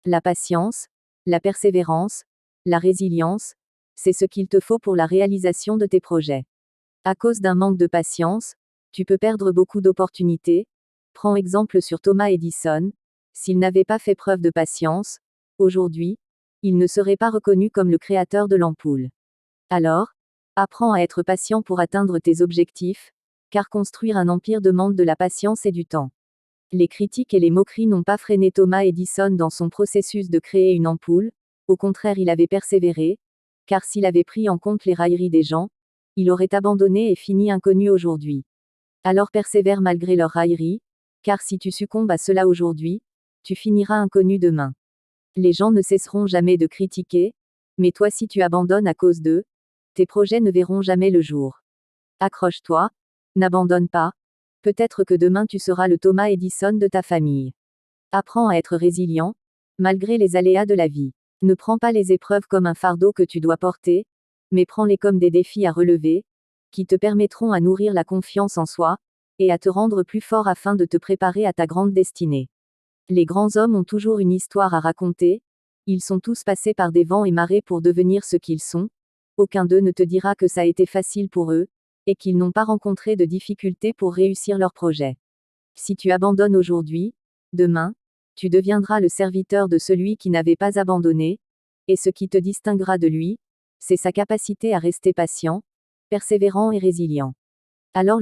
La patience, la persévérance, la résilience, c'est ce qu'il te faut pour la réalisation de tes projets. À cause d'un manque de patience, tu peux perdre beaucoup d'opportunités. Prends exemple sur Thomas Edison. S'il n'avait pas fait preuve de patience, aujourd'hui, il ne serait pas reconnu comme le créateur de l'ampoule. Alors, apprends à être patient pour atteindre tes objectifs, car construire un empire demande de la patience et du temps. Les critiques et les moqueries n'ont pas freiné Thomas Edison dans son processus de créer une ampoule, au contraire il avait persévéré, car s'il avait pris en compte les railleries des gens, il aurait abandonné et fini inconnu aujourd'hui. Alors persévère malgré leurs railleries, car si tu succombes à cela aujourd'hui, tu finiras inconnu demain. Les gens ne cesseront jamais de critiquer, mais toi si tu abandonnes à cause d'eux, tes projets ne verront jamais le jour. Accroche-toi, n'abandonne pas, peut-être que demain tu seras le Thomas Edison de ta famille. Apprends à être résilient, malgré les aléas de la vie. Ne prends pas les épreuves comme un fardeau que tu dois porter, mais prends-les comme des défis à relever, qui te permettront à nourrir la confiance en soi, et à te rendre plus fort afin de te préparer à ta grande destinée. Les grands hommes ont toujours une histoire à raconter, ils sont tous passés par des vents et marées pour devenir ce qu'ils sont, aucun d'eux ne te dira que ça a été facile pour eux, et qu'ils n'ont pas rencontré de difficultés pour réussir leur projet. Si tu abandonnes aujourd'hui, demain, tu deviendras le serviteur de celui qui n'avait pas abandonné, et ce qui te distinguera de lui, c'est sa capacité à rester patient, persévérant et résilient. Alors